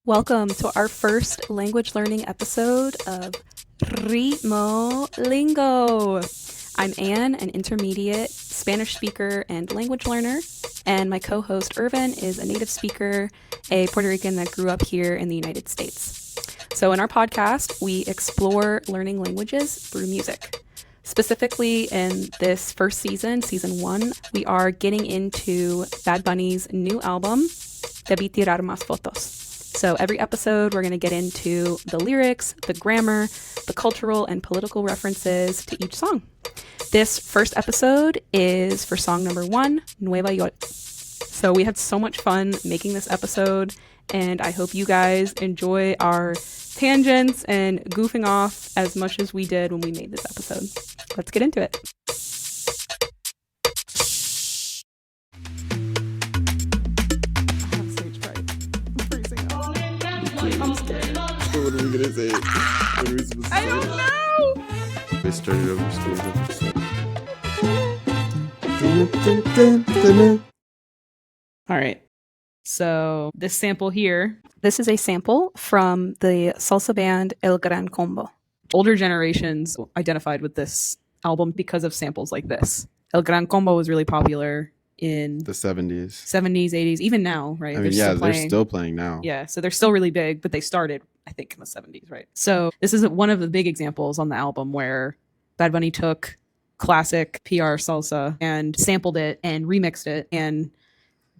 Welcome to our first language learning episode of Ritmo Lingo. I'm Anne, an intermediate Spanish speaker and language learner, and my co-host Irvin is a native speaker, a Puerto Rican that grew up here in the United States. So in our podcast, we explore learning languages through music. Specifically in this first season, season 1, we are getting into Bad Bunny's new album, Debí Tirar Más Fotos. So every episode, we're going to get into the lyrics, the grammar, the cultural and political references to each song. This first episode is for song number 1, NUEVAYoL. So we had so much fun making this episode, and I hope you guys enjoy our tangents and goofing off as much as we did when we made this episode. Let's get into it. I'm scared. What are we gonna say? What are we supposed to say? I don't know. They started over. All right. So this sample here, This is a sample from the salsa band El Gran Combo. older generations identified with this album because of samples like this. El Gran Combo was really popular in The 70s. 70s, 80s, even now, right? I mean, they're still playing now. Yeah, so they're still really big, but they started, I think, in the 70s, right? So this is one of the big examples on the album where Bad Bunny took classic PR salsa and sampled it and remixed it and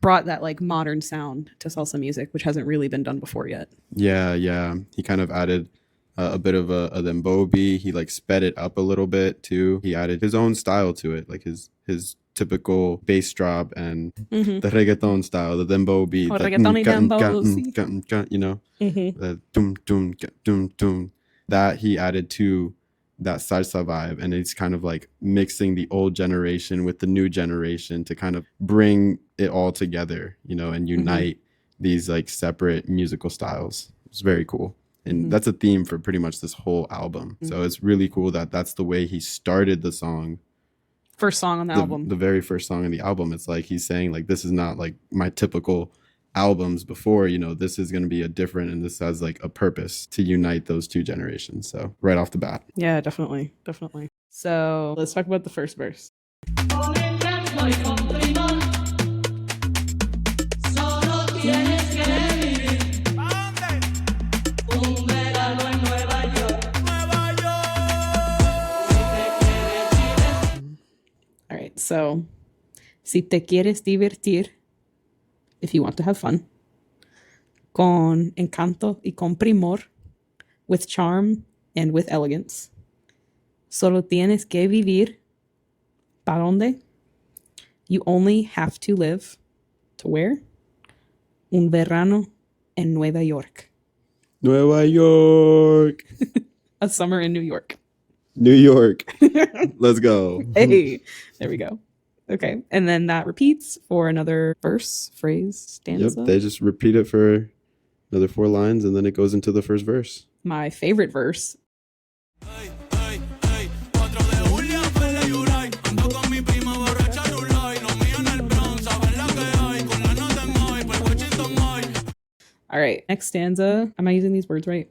brought that like modern sound to salsa music, which hasn't really been done before yet. Yeah. He kind of added a bit of a dembow beat. He like sped it up a little bit too. He added his own style to it, like his typical bass drop and the reggaeton style, the dembow beat, you know, the dum that he added to that salsa vibe, and it's kind of like mixing the old generation with the new generation to kind of bring it all together, you know, and unite these like separate musical styles. It's very cool. And that's a theme for pretty much this whole album. So it's really cool that that's the way he started the song. First song on the album. The very first song on the album. It's like he's saying like, this is not like my typical albums before, you know, this is going to be a different, and this has like a purpose to unite those two generations. So right off the bat. Yeah, definitely. So let's talk about the first verse. All right, so si te quieres divertir, if you want to have fun, con encanto y con primor, with charm and with elegance, solo tienes que vivir. ¿Pa dónde? You only have to live. To where? Un verano en Nueva York. Nueva York. A summer in New York. New York. Let's go. Hey, there we go. Okay, and then that repeats for another verse, phrase, stanza. Yep, they just repeat it for another 4 lines, and then it goes into the first verse. My favorite verse. All right, next stanza. Am I using these words right?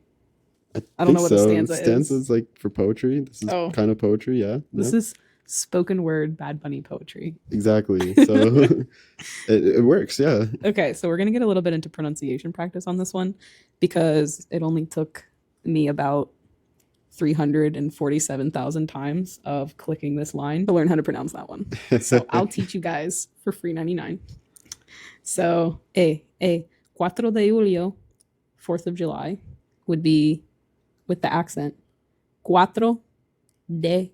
I don't know what a stanza is. Stanza's like for poetry. This is kind of poetry, yeah. This is spoken word Bad Bunny poetry. Exactly. So it works, yeah. Okay, so we're going to get a little bit into pronunciation practice on this one because it only took me about 347,000 times of clicking this line to learn how to pronounce that one. So I'll teach you guys for free 99. So, 4 de julio, 4th of July, would be with the accent. 4 de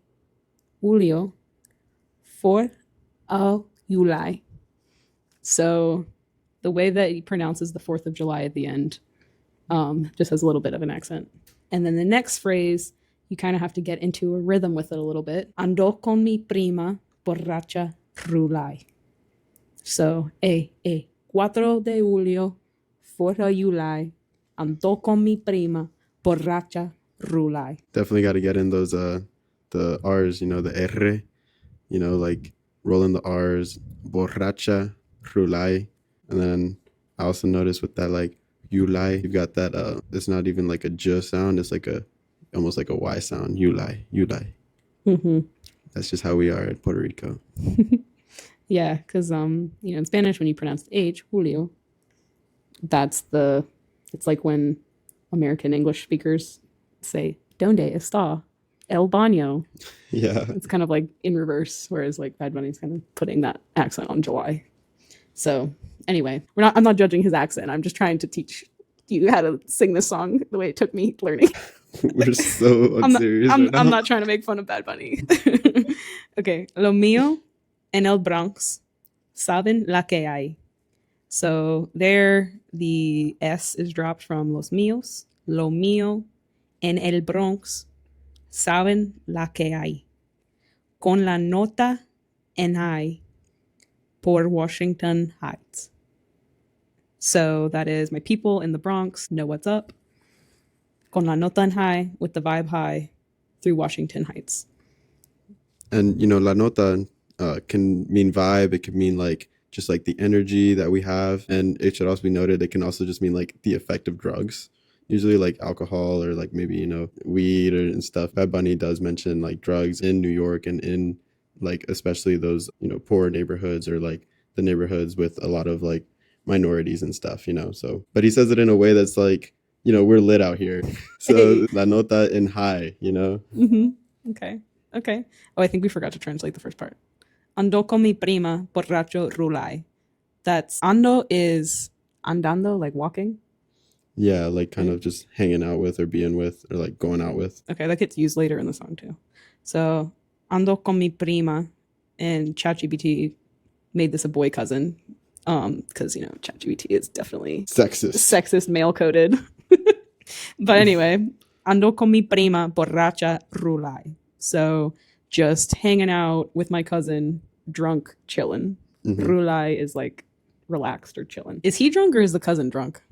julio, 4 of July. So the way that he pronounces the 4th of July at the end just has a little bit of an accent. And then the next phrase, you kind of have to get into a rhythm with it a little bit. Ando con mi prima, borracha, rulay. So, 4 de julio, 4 of July, ando con mi prima, borracha, rulay. Definitely got to get in those the R's, you know, the R, you know, like rolling the R's, borracha, rulay. And then I also noticed with that like Yulai. You've got that. It's not even like a j sound. It's like almost like a y sound. Yulai, Yulai. Mm-hmm. That's just how we are in Puerto Rico. Yeah, because in Spanish when you pronounce the H, Julio, it's like when American English speakers say "Donde está el baño?" Yeah. It's kind of like in reverse, whereas like Bad Bunny's kind of putting that accent on July. So anyway, I'm not judging his accent. I'm just trying to teach you how to sing this song the way it took me learning. We're so unserious right now. I'm not trying to make fun of Bad Bunny. Okay. Lo mío en el Bronx. Saben la que hay. So there, the S is dropped from los míos. Lo mío en el Bronx. Saben la que hay. Con la nota en high por Washington Heights. So that is my people in the Bronx know what's up. Con la nota en high, with the vibe high, through Washington Heights. And la nota can mean vibe. It can mean like just like the energy that we have, and it should also be noted it can also just mean like the effect of drugs. Usually like alcohol or like maybe weed and stuff. Bad Bunny does mention like drugs in New York and in like especially those poor neighborhoods or like the neighborhoods with a lot of like minorities and stuff. So but he says it in a way that's like we're lit out here. So la nota en high. Mm-hmm. Okay. Oh, I think we forgot to translate the first part. Ando con mi prima borracho rulay. That's ando is andando, like walking. Yeah, like kind of just hanging out with or being with or like going out with. Okay, that gets used later in the song too. So ando con mi prima, and ChatGPT made this a boy cousin, because ChatGPT is definitely sexist, male coded. But anyway, ando con mi prima borracha rulay. So just hanging out with my cousin, drunk, chilling. Mm-hmm. Rulay is like relaxed or chilling. Is he drunk or is the cousin drunk?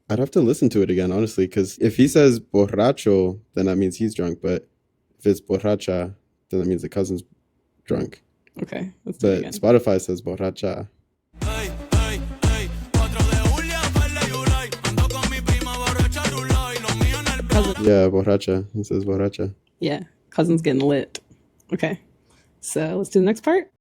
I'd have to listen to it again, honestly, because if he says borracho, then that means he's drunk. But if it's borracha, then that means the cousin's drunk. Okay, let's do it again. Spotify says borracha. Yeah, borracha. He says borracha. Yeah, cousin's getting lit. Okay, so let's do the next part.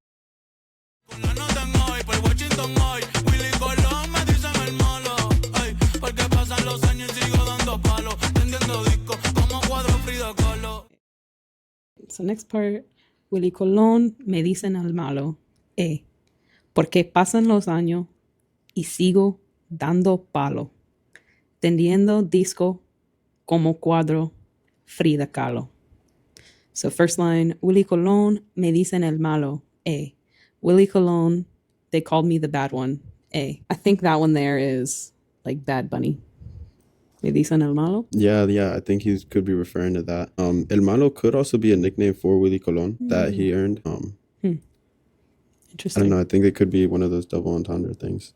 So next part, Willy Colón me dicen al malo, porque pasan los años y sigo dando palo, tendiendo disco como cuadro Frida Kahlo. So first line, Willy Colón me dicen el malo, Willy Colón, they called me the bad one, I think that one there is like Bad Bunny. Me dicen el malo? Yeah, I think he could be referring to that. El malo could also be a nickname for Willy Colón that he earned. Interesting. I don't know. I think it could be one of those double entendre things.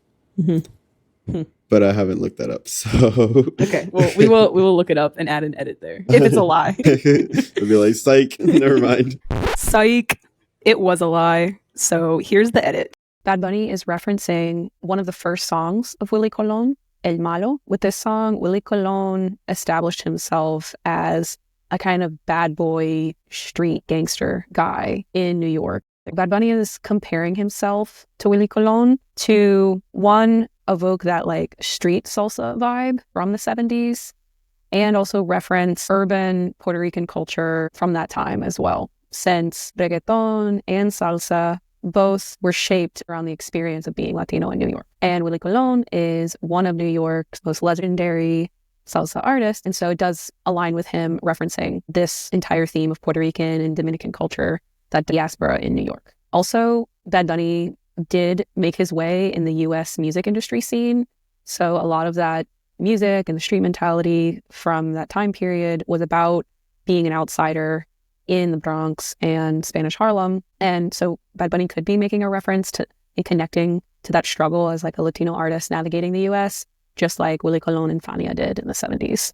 But I haven't looked that up. So okay, well we will look it up and add an edit there if it's a lie. It'll be like psych. Never mind. Psych. It was a lie. So here's the edit. Bad Bunny is referencing one of the first songs of Willy Colón, El Malo. With this song, Willy Colón established himself as a kind of bad boy, street gangster guy in New York. Bad Bunny is comparing himself to Willy Colón to, one, evoke that like street salsa vibe from the 70s and also reference urban Puerto Rican culture from that time as well, since reggaeton and salsa both were shaped around the experience of being Latino in New York. And Willy Colón is one of New York's most legendary salsa artists, and so it does align with him referencing this entire theme of Puerto Rican and Dominican culture, that diaspora in New York. Also, Bad Bunny did make his way in the US music industry scene, so a lot of that music and the street mentality from that time period was about being an outsider in the Bronx and Spanish Harlem. And so Bad Bunny could be making a reference to and connecting to that struggle as like a Latino artist navigating the US, just like Willy Colón and Fania did in the 70s.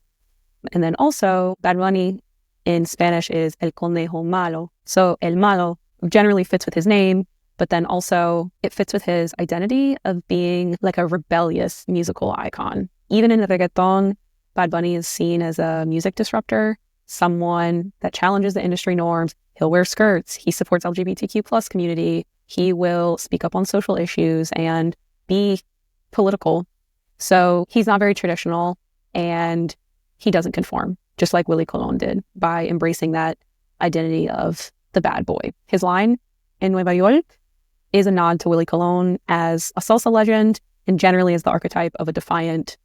And then also Bad Bunny in Spanish is El Conejo Malo. So El Malo generally fits with his name, but then also it fits with his identity of being like a rebellious musical icon. Even in the reggaeton, Bad Bunny is seen as a music disruptor, someone that challenges the industry norms. He'll wear skirts. He supports LGBTQ plus community. He will speak up on social issues and be political. So he's not very traditional, and he doesn't conform, just like Willie Colon did by embracing that identity of the bad boy. His line in NUEVAYoL is a nod to Willie Colon as a salsa legend and generally as the archetype of a defiant,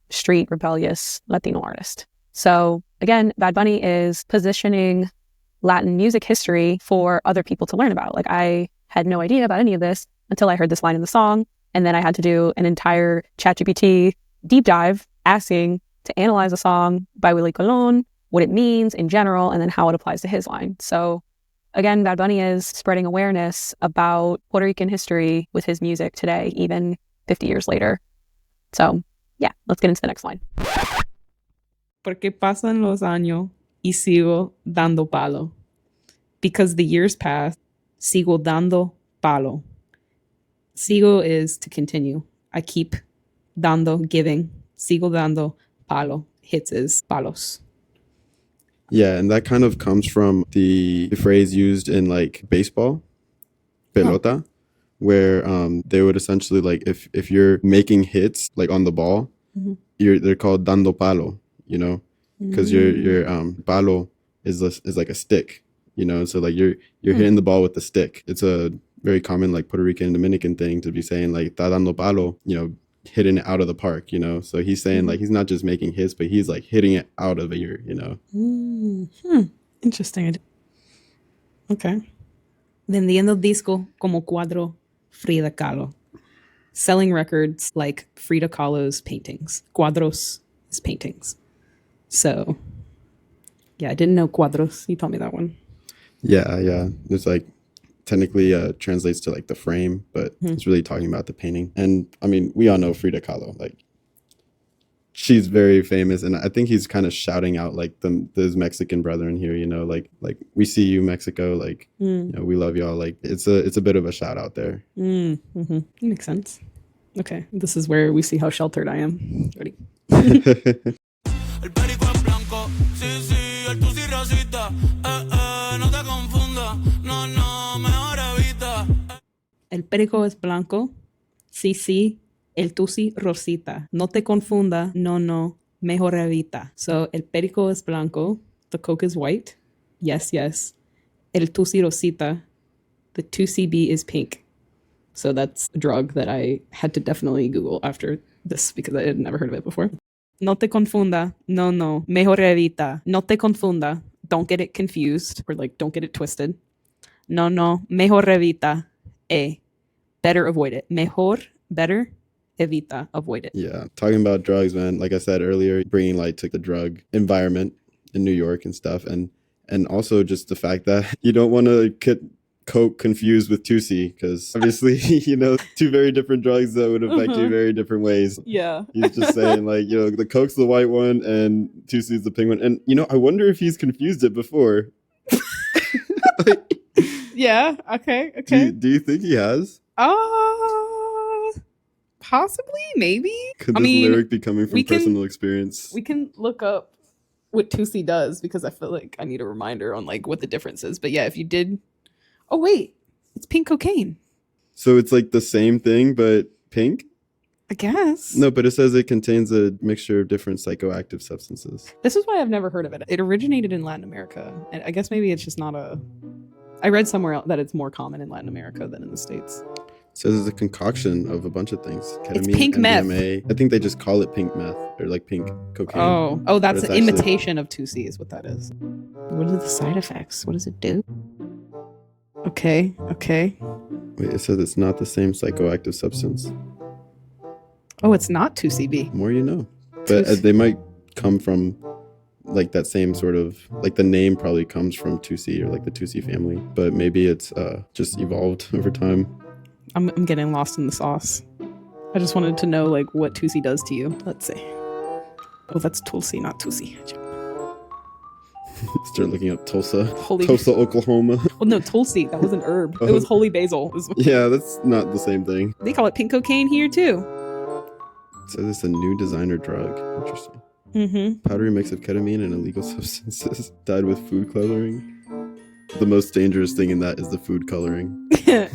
street, rebellious Latino artist. So again, Bad Bunny is positioning Latin music history for other people to learn about. Like, I had no idea about any of this until I heard this line in the song. And then I had to do an entire ChatGPT deep dive asking to analyze a song by Willie Colon, what it means in general, and then how it applies to his line. So again, Bad Bunny is spreading awareness about Puerto Rican history with his music today, even 50 years later. So yeah, let's get into the next line. Porque pasan los años y sigo dando palo. Because the years pass, sigo dando palo. Sigo is to continue. I keep dando, giving. Sigo dando palo. Hits is palos. Yeah, and that kind of comes from the phrase used in like baseball, pelota, where they would essentially like if you're making hits like on the ball, they're called dando palo, you know, because your palo is like a stick, you know, so like you're hitting the ball with the stick. It's a very common like Puerto Rican Dominican thing to be saying like "ta dando palo," you know, hitting it out of the park, you know. So he's saying like he's not just making hits, but he's like hitting it out of here, you know. Interesting. Okay. Vendiendo disco como cuadro Frida Kahlo. Selling records like Frida Kahlo's paintings. Cuadros is paintings. So yeah, I didn't know cuadros. You taught me that one. Yeah. It's like technically translates to like the frame, but it's really talking about the painting. And I mean, we all know Frida Kahlo, like she's very famous, and I think he's kind of shouting out like his Mexican brethren here, you know, like we see you, Mexico, like you know, we love y'all. Like it's a bit of a shout out there. Makes sense. Okay, this is where we see how sheltered I am. Ready? El perico es blanco. Sí. El tusi rosita. No te confunda. No. Mejor evita. So, el perico es blanco. The coke is white. Yes. El tusi rosita. The 2CB is pink. So that's a drug that I had to definitely Google after this because I had never heard of it before. No te confunda. No. Mejor evita. No te confunda. Don't get it confused or like don't get it twisted. No. Mejor evita. Better avoid it. Mejor, better, evita, avoid it. Yeah, talking about drugs, man. Like I said earlier, bringing light to the drug environment in New York and stuff, and also just the fact that you don't want to get coke confused with 2C, because obviously, you know, two very different drugs that would affect you very different ways. Yeah. He's just saying like, you know, the coke's the white one and 2C is the pink one. And, you know, I wonder if he's confused it before. Yeah. Okay. Do you think he has? Possibly, maybe. Could this lyric be coming from personal experience? We can look up what 2C does because I feel like I need a reminder on like what the difference is. But yeah, if you did, oh wait, it's pink cocaine. So it's like the same thing but pink? I guess. No, but it says it contains a mixture of different psychoactive substances. This is why I've never heard of it. It originated in Latin America, and I guess maybe it's just not a. I read somewhere else that it's more common in Latin America than in the States. It says it's a concoction of a bunch of things. Ketamine, it's pink MDMA. meth. I think they just call it pink meth or like pink cocaine. Oh, that's an imitation of 2C is what that is. What are the side effects? What does it do? Okay. Wait, it says it's not the same psychoactive substance. Oh, it's not 2CB. More you know. But they might come from like that same sort of, like the name probably comes from 2C or like the 2C family. But maybe it's just evolved over time. I'm getting lost in the sauce. I just wanted to know like what 2C does to you. Let's see. Oh, that's Tulsi, not 2C. Start looking up Tulsa. Holy- Tulsa, Oklahoma. Well, no, Tulsi. That was an herb. It was holy basil. Yeah, that's not the same thing. They call it pink cocaine here too. So this is a new designer drug. Interesting. Mm-hmm. Powdery mix of ketamine and illegal substances dyed with food coloring. The most dangerous thing in that is the food coloring.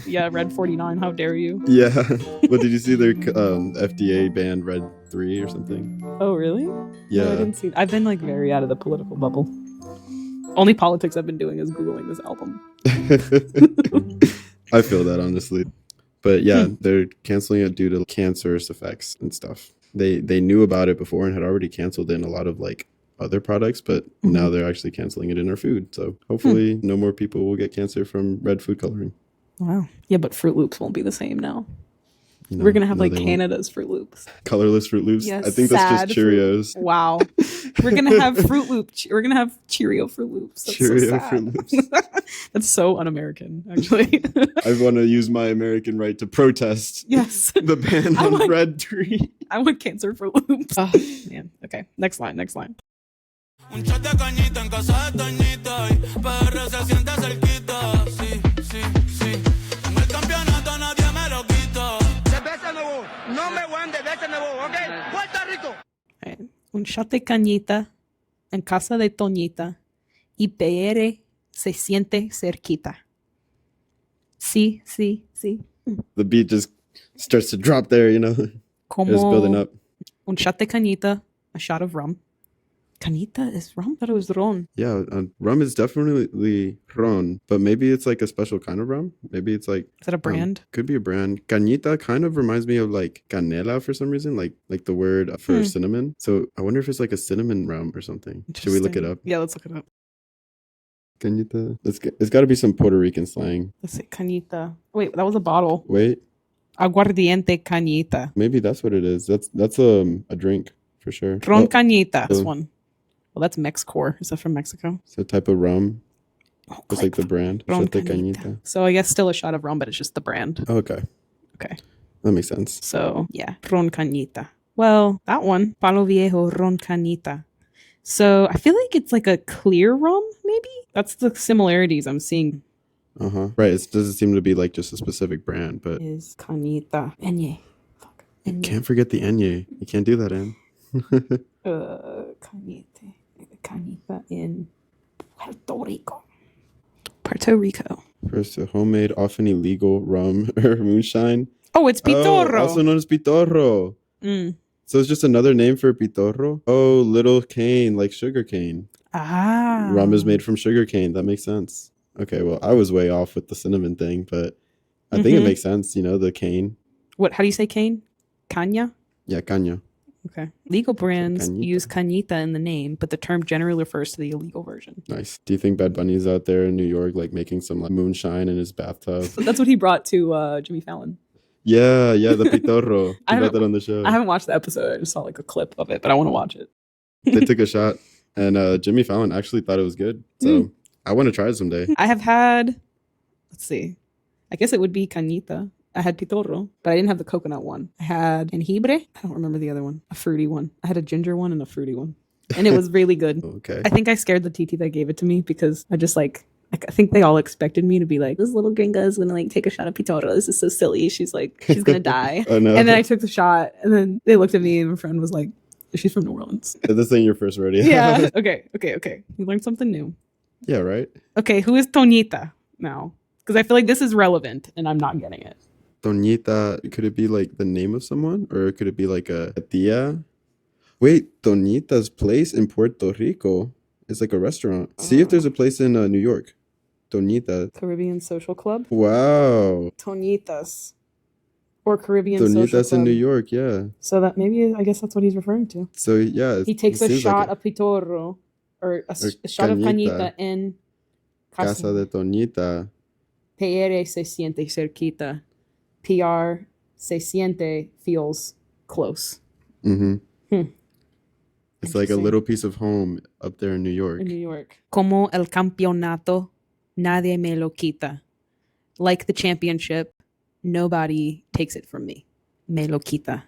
Yeah, Red 49. How dare you? Yeah. But did you see their FDA banned Red 3 or something? Oh, really? Yeah. No, I didn't see. I've been like very out of the political bubble. Only politics I've been doing is Googling this album. I feel that, honestly. But yeah, they're canceling it due to cancerous effects and stuff. They knew about it before and had already canceled it in a lot of like other products, but now they're actually canceling it in our food. So hopefully no more people will get cancer from red food coloring. Wow. Yeah, but Fruit Loops won't be the same now. No, We're gonna have no, like they won't. Canada's Fruit Loops. Colorless Fruit Loops. Yes, I think that's sad just Cheerios. Wow. We're gonna have Fruit Loop. We're gonna have Cheerio Fruit Loops. That's Cheerio so sad. Fruit Loops. That's so un-American, actually. I want to use my American right to protest Yes. the ban I on want- Red Tree. I want cancer Fruit Loops. Oh, man. Okay. Next line. Next line. Un shot de cañita en casa de Toñita y PR se siente cerquita. Sí, sí, sí. Con el campeonato nadie me lo quita. Cerveza nuevo, no me voy de cerveza nuevo, ¿ok? Puerto Rico. All right. Un shot de cañita en casa de Toñita y PR se siente cerquita. Sí, sí, sí. The beat just starts to drop there, you know. It's building Como up. un shot de cañita, a shot of rum. Cañita is rum? I thought it was ron. Yeah, rum is definitely ron, but maybe it's like a special kind of rum. Maybe it's like Is that a brand? could be a brand. Cañita kind of reminds me of like canela for some reason, like the word for cinnamon. So I wonder if it's like a cinnamon rum or something. Should we look it Interesting. up? Yeah, let's look it up. Cañita. It's got to be some Puerto Rican slang. Let's see. Cañita. Wait, that was a bottle. Wait, Aguardiente cañita. Maybe that's what it is. That's a drink for sure. Ron Oh, cañita. This oh. one. Well, that's Mexicor. Is that from Mexico? it's a type of rum. Oh, It's like the brand. Ron Shot de cañita. cañita. So I guess still a shot of rum, but it's just the brand. Oh, okay, Okay. that makes sense. So yeah, ron cañita. Well, that one, Palo Viejo ron cañita. So I feel like it's like a clear rum, maybe? That's the similarities I'm seeing. Right. It doesn't seem to be like just a specific brand, but Is cañita. Enye. Fuck. Enye. can't forget the Enye. You can't do that, Anne. Cañite. Cañita in Puerto Rico. Puerto Rico. First, a homemade, often illegal rum or moonshine. Oh, it's pitorro. Oh, also known as pitorro. Mm. So it's just another name for pitorro? Oh, little cane, like sugar cane. Ah. Rum is made from sugar cane. That makes sense. Okay, well, I was way off with the cinnamon thing, but I think it makes sense, you know, the cane. What? How do you say cane? Caña? Yeah, caña. Okay. Legal brands cañita. use cañita in the name, but the term generally refers to the illegal version. Nice. Do you think Bad Bunny's out there in New York, like making some like moonshine in his bathtub? That's what he brought to Jimmy Fallon. Yeah, the pitorro. I He brought haven't- that on the show. I haven't watched the episode. I just saw like a clip of it, but I want to watch it. They took a shot, and Jimmy Fallon actually thought it was good. So I want to try it someday. I have had, let's see, I guess it would be cañita. I had pitorro, but I didn't have the coconut one. I had jengibre. I don't remember the other one. A fruity one. I had a ginger one and a fruity one. And it was really good. Okay. I think I scared the TT that gave it to me because I just like I think they all expected me to be like, this little gringa is gonna like take a shot of pitorro. This is so silly. She's gonna die. Oh, no. And then I took the shot, and then they looked at me, and my friend was like, she's from New Orleans. This ain't your first rodeo. Yeah. Okay. You learned something new. Yeah, right? Okay, who is Toñita now? Because I feel like this is relevant, and I'm not getting it. Toñita, could it be like the name of someone? Or could it be like a tia? Wait, Toñita's place in Puerto Rico is like a restaurant. See if there's a place in New York. Toñita. Caribbean Social Club? Wow. Toñitas. Or Caribbean Social Toñita's Club. in New York, yeah. So that maybe, I guess that's what he's referring to. So, yeah. He takes it a seems shot like of pitorro, or a shot of cañita. cañita in Casa de Toñita. PR se siente cerquita. PR se siente feels close. Mm-hmm. It's like a Interesting. little piece of home up there in New York. In New York. Como el campeonato, nadie me lo quita. Like the championship, nobody takes it from me. Me lo quita.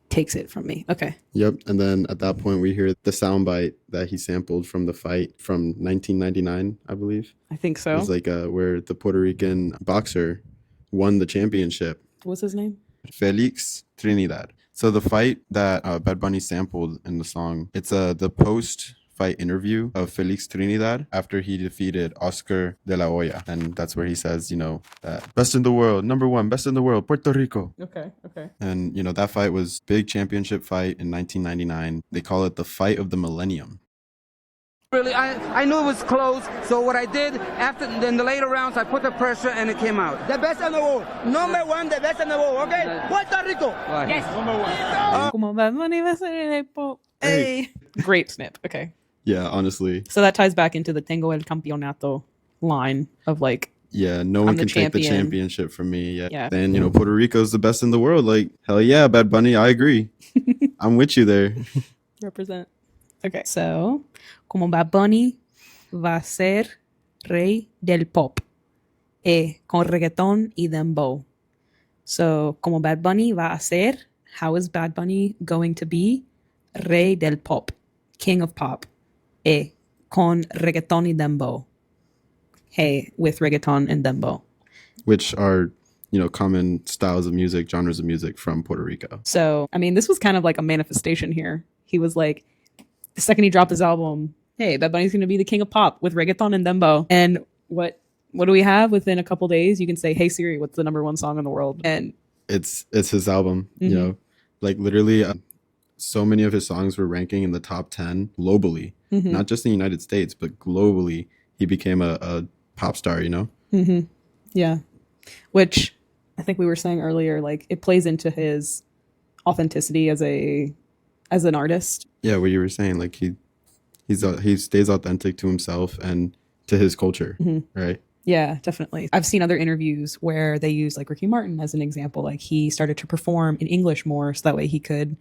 takes it from me. Okay. Yep. And then at that point, we hear the soundbite that he sampled from the fight from 1999, I believe. I think It so. was like where the Puerto Rican boxer won the championship. What's his name? Felix Trinidad. So the fight that Bad Bunny sampled in the song, it's the post-fight interview of Felix Trinidad after he defeated Oscar de la Hoya. And that's where he says, that best in the world, number one, best in the world, Puerto Rico. Okay. And, that fight was big championship fight in 1999. They call it the fight of the millennium. Really, I knew it was close, so what I did in the later rounds, I put the pressure and it came out. The best in the world. Number one, the best in the world, okay? Puerto Rico. Yes. Number one. Como Bad Bunny va a ser el hip-hop. Hey. Great snip. Okay. Yeah, honestly. So that ties back into the Tengo el Campeonato line of like, yeah, no one I'm the can take the champion. championship from me. Yeah. Then, Puerto Rico's the best in the world. Like, hell yeah, Bad Bunny, I agree. I'm with you there. represent. Okay. So, como Bad Bunny va a ser rey del pop. Con reggaeton y dembow. So, como Bad Bunny va a ser, how is Bad Bunny going to be rey del pop? King of pop. Con reggaeton y dembow. Hey, with reggaeton and dembow. Which are, common styles of music, genres of music from Puerto Rico. So, I mean, this was kind of like a manifestation here. He was like, the second he dropped his album, hey, Bad Bunny's going to be the king of pop with reggaeton and dembow. And what do we have within a couple days? You can say, hey, Siri, what's the number one song in the world? And it's his album, like literally so many of his songs were ranking in the top 10 globally, not just in the United States, but globally. He became a pop star, Yeah. Which I think we were saying earlier, like it plays into his authenticity as an artist. Yeah, what you were saying, like he stays authentic to himself and to his culture, right? Yeah, definitely. I've seen other interviews where they use like Ricky Martin as an example. Like he started to perform in English more so that way he could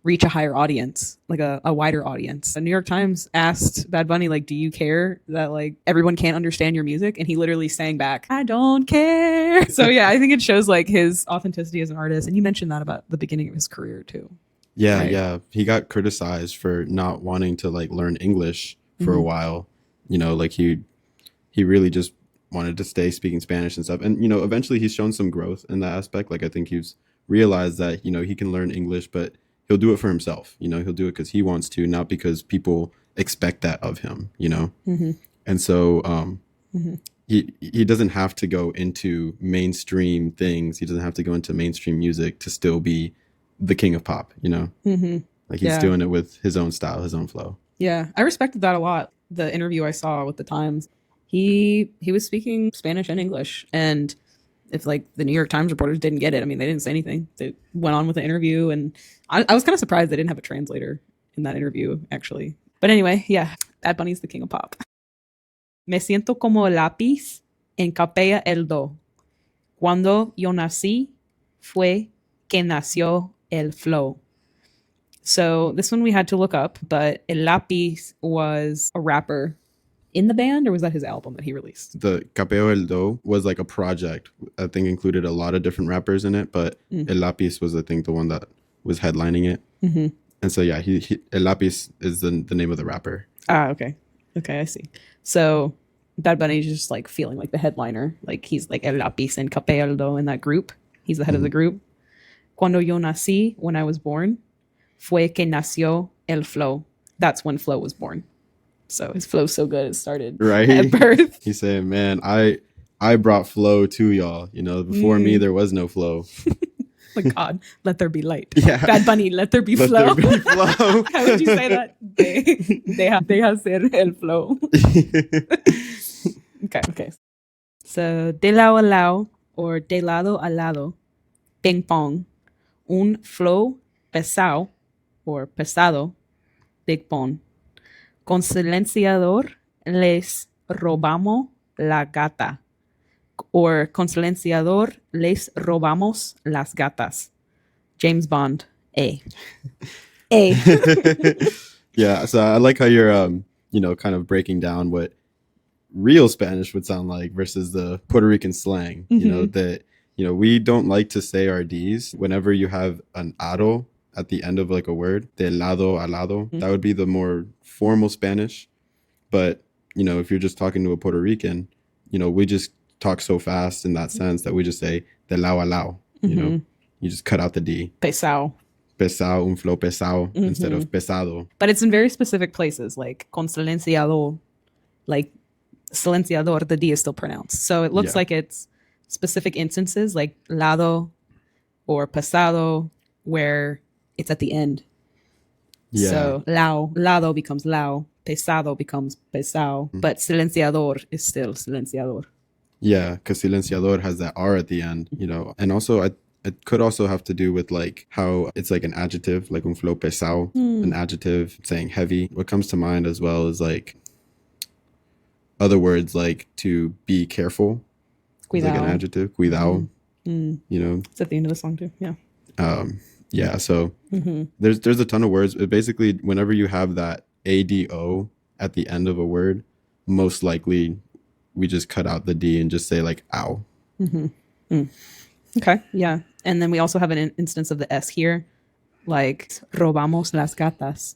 reach a higher audience, like a wider audience. The New York Times asked Bad Bunny, like, do you care that like everyone can't understand your music? And he literally sang back, I don't care. So yeah, I think it shows like his authenticity as an artist. And you mentioned that about the beginning of his career too. Yeah, right? Yeah. He got criticized for not wanting to like learn English for a while. Like he really just wanted to stay speaking Spanish and stuff. And, eventually he's shown some growth in that aspect. Like I think he's realized that, he can learn English, but he'll do it for himself. He'll do it because he wants to, not because people expect that of him, And so he doesn't have to go into mainstream things. He doesn't have to go into mainstream music to still be the king of pop, Like he's doing it with his own style, his own flow. Yeah, I respected that a lot. The interview I saw with the Times, he was speaking Spanish and English. And if like the New York Times reporters didn't get it, I mean, they didn't say anything. They went on with the interview. And I was kind of surprised they didn't have a translator in that interview, actually. But anyway, yeah, Bad Bunny's the king of pop. Me siento como lápiz en capella el do. Cuando yo nací, fue que nació el flow. So this one we had to look up, but El Lápiz was a rapper in the band, or was that his album that he released? The Capeo El Do was like a project. I think included a lot of different rappers in it, but El Lápiz was, I think, the one that was headlining it. And so, yeah, he El Lápiz is the name of the rapper. Ah, okay. Okay, I see. So Bad Bunny's just like feeling like the headliner. Like he's like El Lápiz and Capeo El Do in that group. He's the head of the group. Cuando yo nací, when I was born, fue que nació el flow. That's when flow was born. So his flow's so good it started right at birth. He's saying, man, I brought flow to y'all. Before me there was no flow. Like God, let there be light. Yeah. Bad Bunny, let there be flow. Let there be flow. How would you say that? Deja ser el flow. Okay. So de lado a lado or de lado a lado, ping pong, un flow pesado or pesado, big pong. Con silenciador les robamos la gata. Or con silenciador les robamos las gatas. James Bond, A. Yeah, so I like how you're kind of breaking down what real Spanish would sound like versus the Puerto Rican slang. That we don't like to say our D's whenever you have an aro at the end of like a word, de lado a lado. That would be the more formal Spanish. But, you know, if you're just talking to a Puerto Rican, you know, we just talk so fast in that sense that we just say de lao a lao. You know, you just cut out the D. Pesao. Pesado, un flow pesado instead of pesado. But it's in very specific places, like con silenciador, like silenciador, the D is still pronounced. So it looks like it's specific instances like lado or pasado where it's at the end. Yeah. So lado becomes lao, pesado becomes pesao, but silenciador is still silenciador. Yeah, because silenciador has that R at the end, you know. And also, it could also have to do with like how it's like an adjective, like un flow pesado, an adjective saying heavy. What comes to mind as well is like other words like to be careful. It's like an adjective, cuidado. You know, It's at the end of the song too. Yeah. Yeah, so there's a ton of words. Basically, whenever you have that ADO at the end of a word, most likely we just cut out the D and just say like ow. Okay. Yeah. And then we also have an instance of the S here, like robamos las gatas,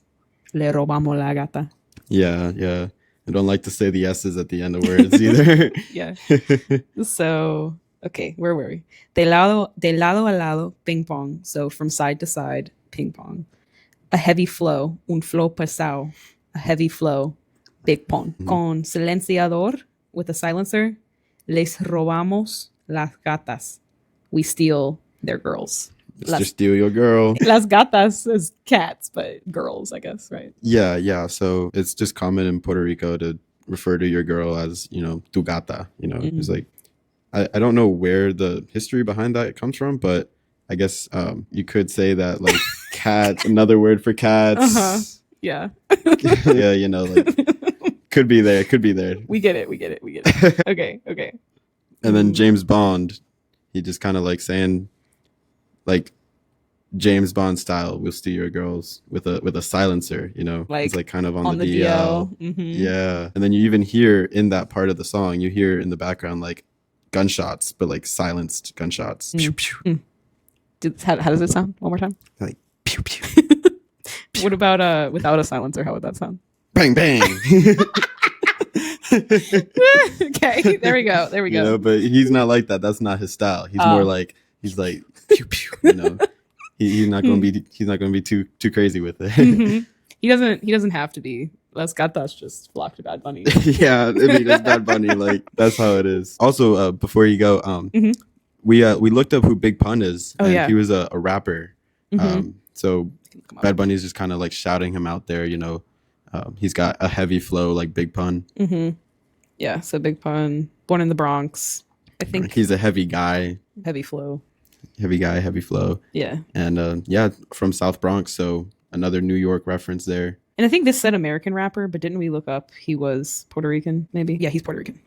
le robamos la gata. Yeah, yeah. I don't like to say the S's at the end of words either. Yeah. So, okay, where were we? De lado a lado, ping pong. So from side to side, ping pong. A heavy flow, un flow pesado. A heavy flow, big pong. Con silenciador, with a silencer, les robamos las gatas. We steal their girls. Just steal your girl. Las gatas is cats, but girls, I guess, right? Yeah. So it's just common in Puerto Rico to refer to your girl as, you know, tu gata. You know, it's like, I don't know where the history behind that comes from, but I guess you could say that like cat, another word for cats. Yeah. Yeah, you know, like could be there. We get it. Okay. And then James Bond, he just kind of like saying, like James Bond style, we'll steal your girls with a silencer, you know, Like it's like kind of on on the the DL. DL. Yeah, and then you even hear in that part of the song, you hear in the background like gunshots, but like silenced gunshots. Pew, pew. How does it sound? One more time. Like pew pew, What about without a silencer? How would that sound? bang bang. Okay, there we go. You know, but he's not like that. That's not his style. He's more like he's like pew pew. You know, he's not gonna be too crazy with it. He doesn't have to be. Las gatas just flock to Bad Bunny. Yeah, I mean, it's Bad Bunny. Like that's how it is. Also, before you go, we looked up who Big Pun is. Oh, and yeah. he was a rapper. So Bad Bunny's just kind of like shouting him out there. You know, he's got a heavy flow like Big Pun. Yeah, so Big Pun, born in the Bronx. I think He's a heavy guy. heavy flow. Heavy guy, heavy flow. Yeah. And yeah, from South Bronx. So another New York reference there. And I think this said American rapper, but didn't we look up he was Puerto Rican, maybe? Yeah, he's Puerto Rican.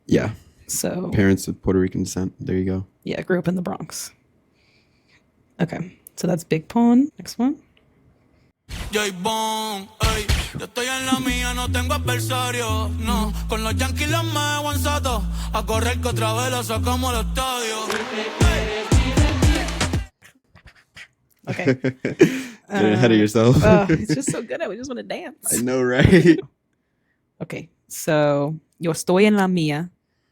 Yeah. So Parents of Puerto Rican descent. There you go. yeah, grew up in the Bronx. Okay, so that's Big Pun. Next one. J Bond, ey, yo estoy en la mía, no tengo adversario, no. Con los Yankees los me guanzato, a correr que otra vez la sacamos al estadio. Okay. Getting ahead of yourself. It's just so good at it. We just want to dance. I know, right? Okay, so yo estoy en la mía.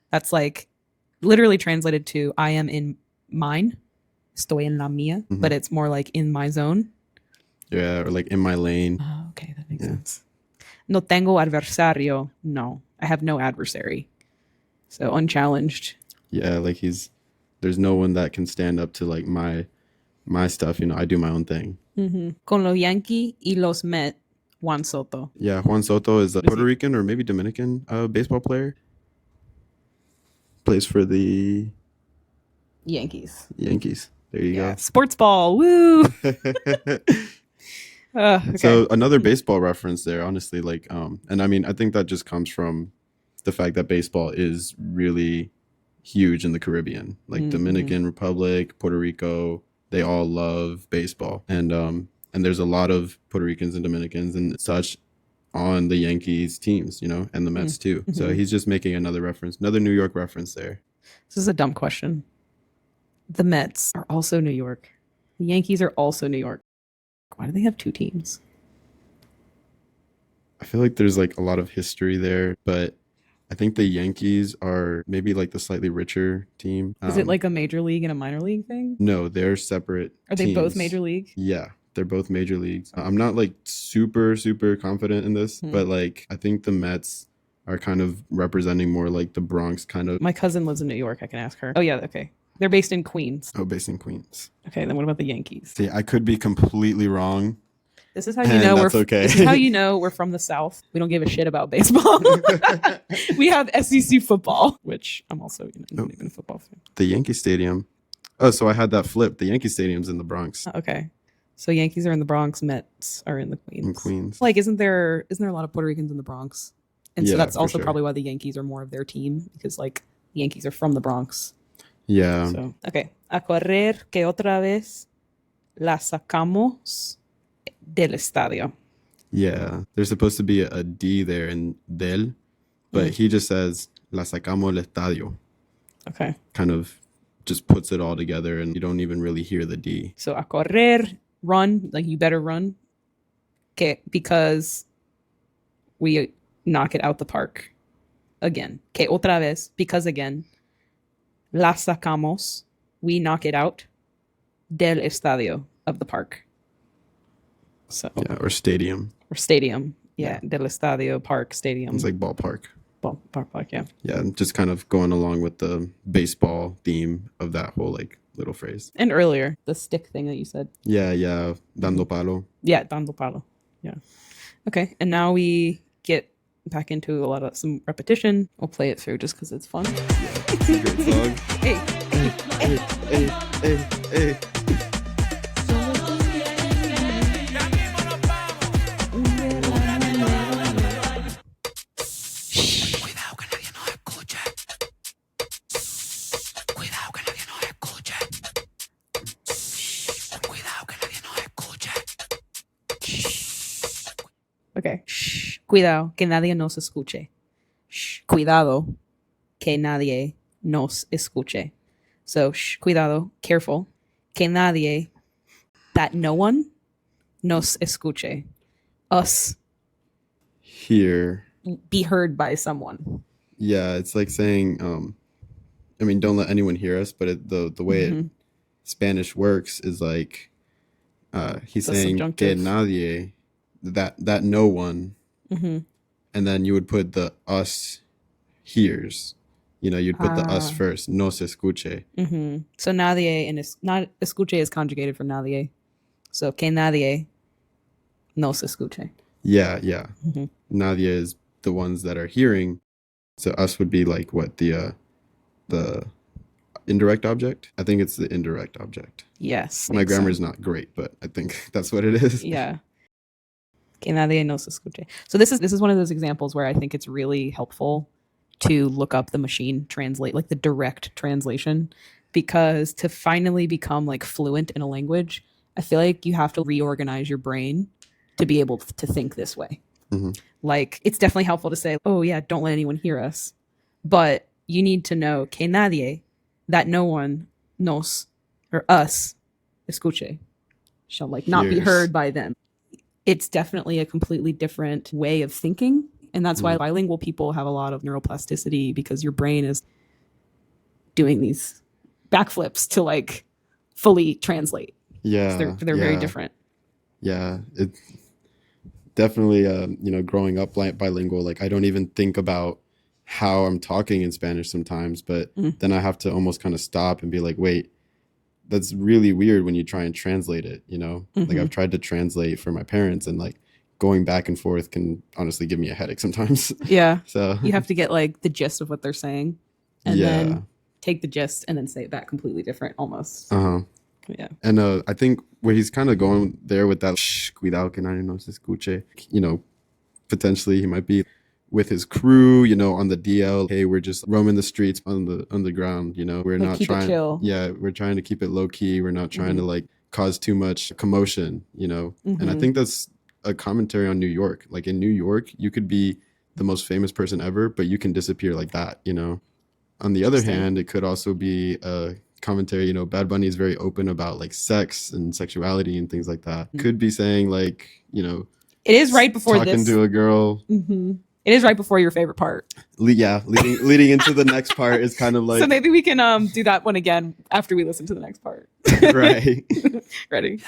That's like literally translated to I am in mine. Estoy en la mía, but it's more like in my zone. Yeah, or like in my lane. Oh, okay, that makes sense. No tengo adversario. No, I have no adversary. So unchallenged. Yeah, like there's no one that can stand up to like my stuff. You know, I do my own thing. Con los Yankees y los Met, Juan Soto. Yeah, Juan Soto is a Puerto Rican or maybe Dominican baseball player. Plays for the Yankees. Yankees. There you Yeah. Sports ball. Woo. Okay. So another baseball reference there, honestly, like, and I mean, I think that just comes from the fact that baseball is really huge in the Caribbean, like Dominican Republic, Puerto Rico, they all love baseball. And there's a lot of Puerto Ricans and Dominicans and such on the Yankees teams, you know, and the Mets too. So he's just making another reference, another New York reference there. This is a dumb question. The Mets are also New York. The Yankees are also New York. Why do they have two teams? I feel like there's like a lot of history there, but I think the Yankees are maybe like the slightly richer team. Is it like a major league and a minor league thing? No, they're separate. Are they both teams. major league? Yeah, they're both major leagues. I'm not like super confident in this, but like I think the Mets are kind of representing more like the Bronx kind of. My cousin lives in New York. I can ask her. Oh yeah, okay. They're based in Queens. Oh, based in Queens. Okay, then what about the Yankees? See, I could be completely wrong. This is how you know that's okay. This is how you know we're from the South. We don't give a shit about baseball. We have SEC football, which I'm also not even a football fan. The Yankee Stadium. Oh, so I had that flip. The Yankee Stadium's in the Bronx. Okay, so Yankees are in the Bronx, Mets are in the Queens. In Queens. Like, isn't there a lot of Puerto Ricans in the Bronx? And so Yeah, that's for also sure. probably why the Yankees are more of their team, because like the Yankees are from the Bronx. Yeah. So, okay. A correr que otra vez la sacamos del estadio. Yeah. There's supposed to be a D there in del, but he just says la sacamos del estadio. Okay. Kind of just puts it all together and you don't even really hear the D. So a correr, run, like you better run. Que, because we knock it out the park. Again. Que otra vez, because again. La sacamos, we knock it out. Del estadio, of the park. So Yeah, or stadium. or stadium. Yeah, del estadio, park, stadium. It's like ballpark. Park, yeah. Yeah, just kind of going along with the baseball theme of that whole like little phrase. And earlier, the stick thing that you said. Yeah, dando palo. Yeah, dando palo. Yeah. Okay, and now we get back into some repetition. We'll play it through just because it's fun. It's a great song. Hey, Hey. Cuidado que nadie nos escuche. Cuidado que nadie nos escuche. Cuidado que nadie nos escuche. okay. Shh, cuidado, que nadie nos escuche. Shh, cuidado, que nadie nos escuche. So, shh, cuidado, careful, que nadie, that no one, nos escuche. Us, Here. be heard by someone. Yeah, it's like saying, I mean, don't let anyone hear us, but the way Spanish works is like, he's The saying que subjunctive. nadie, that no one, and then you would put the us hears. You know, you'd put the us first. No se escuche. So nadie and not escuche is conjugated for nadie. So que nadie nos escuche. Yeah. Nadie is the ones that are hearing. So us would be like what the indirect object. I think it's the indirect object. Yes. My makes grammar sense. is not great, but I think that's what it is. Yeah. Que nadie nos escuche. So this is one of those examples where I think it's really helpful to look up the machine translate, like the direct translation, because to finally become like fluent in a language, I feel like you have to reorganize your brain to be able to think this way. Like, it's definitely helpful to say, oh yeah, don't let anyone hear us. But you need to know que nadie, that no one, nos, or us, escuche, shall like not be Hears. heard by them. It's definitely a completely different way of thinking. And that's why bilingual people have a lot of neuroplasticity, because your brain is doing these backflips to like fully translate. Yeah. They're very different. Yeah. It definitely, growing up bilingual, like I don't even think about how I'm talking in Spanish sometimes, but then I have to almost kind of stop and be like, wait, that's really weird when you try and translate it, you know? Like I've tried to translate for my parents, and like going back and forth can honestly give me a headache sometimes. Yeah. So You have to get like the gist of what they're saying and then take the gist and then say it back completely different almost. Yeah. And I think where he's kind of going there with that, shh, cuidado que nadie nos escuche, you know, potentially he might be with his crew, you know, on the DL. Hey, we're just roaming the streets on the ground, you know, we're Like, not keep it trying. chill. Yeah, we're trying to keep it low key. We're not trying to like cause too much commotion, you know. And I think that's a commentary on New York. Like in New York, you could be the most famous person ever, but you can disappear like that, you know. On the other hand, it could also be a commentary, you know, Bad Bunny is very open about like sex and sexuality and things like that. Could be saying like, you know, it is right before talking this. to a girl. Mm-hmm. It is right before your favorite part. Leading into the next part is kind of like. So maybe we can do that one again after we listen to the next part. Right. Ready?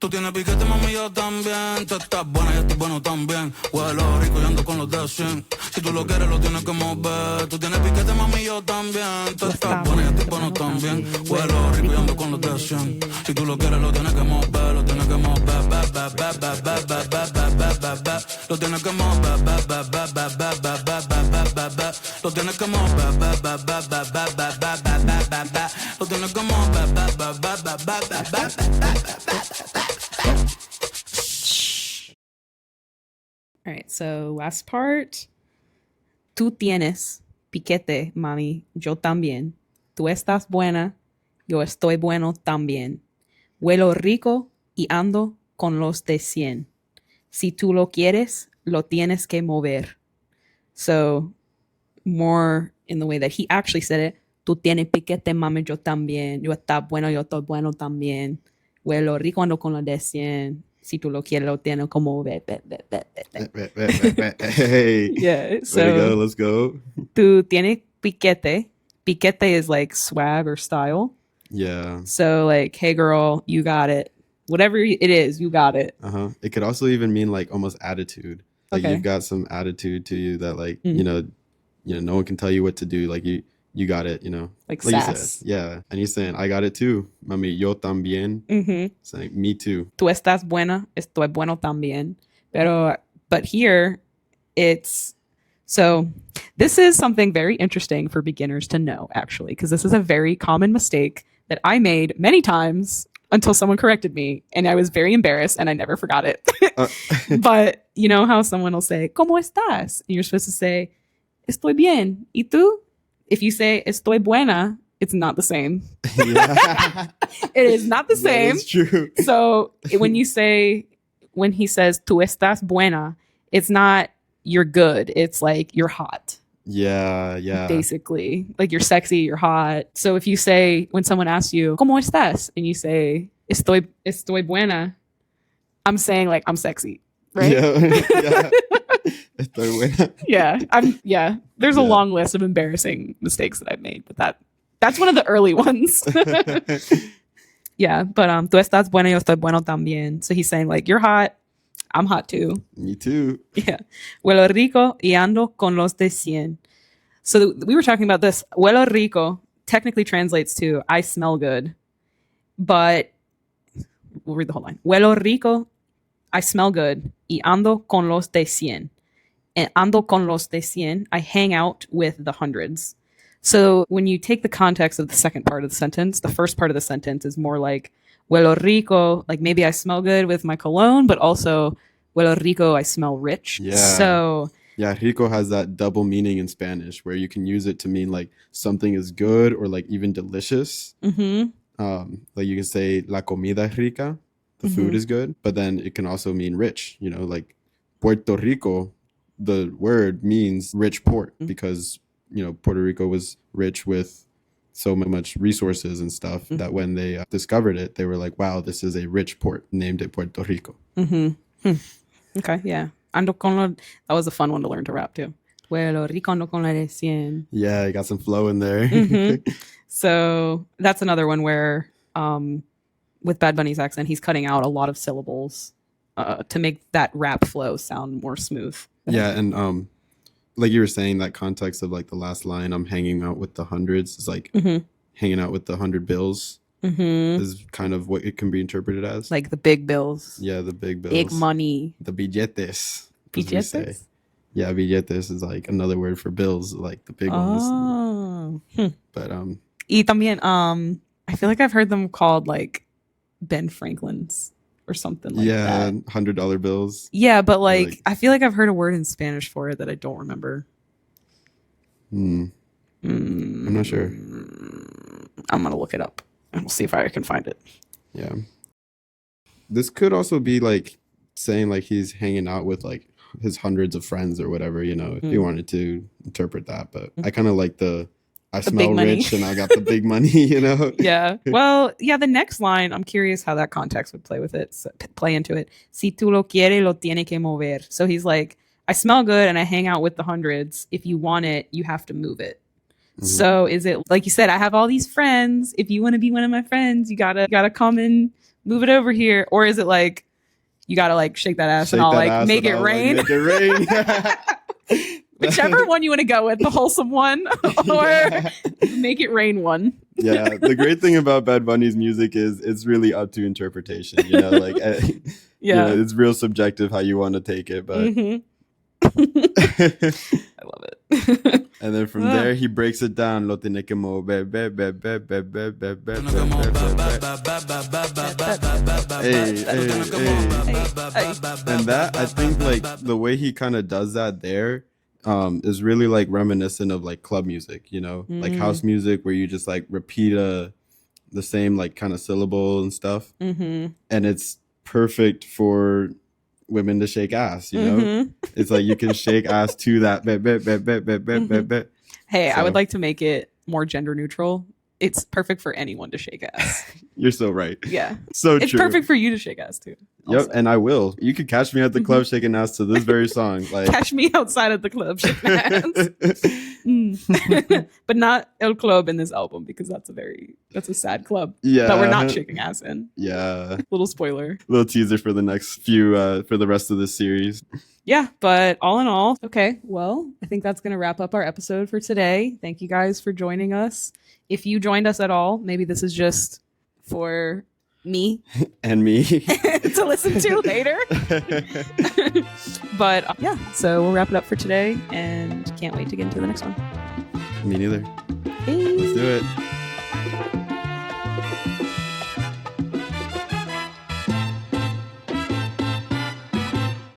Tú tienes piquete, mami, yo también. Tú estás buena, yo estoy bueno también. Huelo rico y ando con los de 100. Si tú lo quieres, lo tienes que mover. Tú tienes piquete, mami, yo también. Tú estás buena, yo estoy bueno también. Huelo rico y ando con los de 100. Si tú lo quieres, lo tienes que mover. Lo tienes que mover. Lo tienes que mover. Lo tienes que mover. Lo tienes que mover. All right, so last part. Tú tienes piquete, mami, yo también. Tú estás buena, yo estoy bueno también. Huelo rico y ando con los de 100. Si tú lo quieres, lo tienes que mover. So, more in the way that he actually said it. Tú tienes piquete, mami, yo también. Yo estoy bueno también. Huelo rico, ando con los de 100. Si tú lo quieres, lo tienes como Hey, yeah, so way to go, let's go. tú tienes piquete. Piquete is like swag or style. Yeah. So like, hey girl, you got it. Whatever it is, you got it. It could also even mean like almost attitude. Like Okay. you've got some attitude to you that like, you know, no one can tell you what to do. Like you got it, you know. Like you sass. said. Yeah. And he's saying, I got it too. Mami, yo también. Saying, me too. Tú estás buena, estoy bueno también. But here, it's... So this is something very interesting for beginners to know, actually, because this is a very common mistake that I made many times until someone corrected me, and I was very embarrassed, and I never forgot it. But you know how someone will say, ¿Cómo estás? And you're supposed to say, Estoy bien. ¿Y tú? If you say, Estoy buena, it's not the same. Yeah. It is not the same. That's true. So when he says, Tú estás buena, it's not you're good. It's like you're hot. Yeah. Basically, like you're sexy, you're hot. So if you say, when someone asks you, ¿Cómo estás? And you say, Estoy buena, I'm saying like I'm sexy, right? Yeah. Estoy buena. Yeah. There's a long list of embarrassing mistakes that I've made, but that's one of the early ones. Yeah, but tú estás buena, yo estoy bueno también. So he's saying like you're hot, I'm hot too. Me too. Yeah. Huelo rico y ando con los de 100. So we were talking about this. Huelo rico technically translates to I smell good, but we'll read the whole line. Huelo rico, I smell good, y ando con los de 100. And ando con los de 100, I hang out with the hundreds. So when you take the context of the second part of the sentence, the first part of the sentence is more like huelo rico, like maybe I smell good with my cologne, but also huelo rico, I smell rich. Yeah. So yeah, rico has that double meaning in Spanish where you can use it to mean like something is good or like even delicious. Like you can say la comida es rica, the food is good, but then it can also mean rich, you know, like Puerto Rico, the word means rich port because, you know, Puerto Rico was rich with so much resources and stuff that when they discovered it, they were like, wow, this is a rich port, named it Puerto Rico. Okay, yeah. Ando con lo, that was a fun one to learn to rap too. Huelo rico, ando con la de 100. Yeah, you got some flow in there. So that's another one where with Bad Bunny's accent, he's cutting out a lot of syllables to make that rap flow sound more smooth. Yeah, and like you were saying, that context of like the last line, I'm hanging out with the hundreds, is like hanging out with the 100 bills is kind of what it can be interpreted as. Like the big bills. Yeah, the big bills. Big money. The billetes. as we say. Billetes? Yeah, billetes is like another word for bills, like the big ones. But Y también, I feel like I've heard them called like Ben Franklin's or something like that. $100 bills. Yeah, but like I feel like I've heard a word in Spanish for it that I don't remember. I'm not sure. I'm gonna look it up and we'll see if I can find it. Yeah. This could also be like saying like he's hanging out with like his hundreds of friends or whatever, you know, if you wanted to interpret that. But I kind of like I smell rich and I got the big money, you know? Yeah. Well, yeah, the next line, I'm curious how that context would play into it. Si tú lo quieres, lo tiene que mover. So he's like, I smell good and I hang out with the hundreds. If you want it, you have to move it. Mm-hmm. So is it, like you said, I have all these friends. If you want to be one of my friends, you gotta come and move it over here. Or is it like, you gotta like shake that ass and I'll like make it rain? Make it rain. Whichever one you want to go with, the wholesome one or make it rain one. Yeah, the great thing about Bad Bunny's music is it's really up to interpretation. You know, like you know, it's real subjective how you want to take it, but I love it. And then from there he breaks it down. Lo tiene que mover, and that, I think, like the way he kind of does that there is really like reminiscent of like club music, you know, like house music where you just like repeat the same like kind of syllable and stuff, and it's perfect for women to shake ass, you know. It's like you can shake ass to that. Hey, so I would like to make it more gender neutral. It's perfect for anyone to shake ass. You're so right. Yeah. So it's true. perfect for you to shake ass too. Also. Yep, and I will. You could catch me at the club shaking ass to this very song. Like catch me outside of the club shaking ass. But not El Club in this album because that's a sad club. Yeah. That we're not shaking ass in. Yeah. Little spoiler. Little teaser for the next few for the rest of this series. Yeah, but all in all, okay, well, I think that's going to wrap up our episode for today. Thank you guys for joining us. If you joined us at all, maybe this is just for me and me to listen to later. But yeah, so we'll wrap it up for today and can't wait to get into the next one. Me neither. Hey. Let's do it.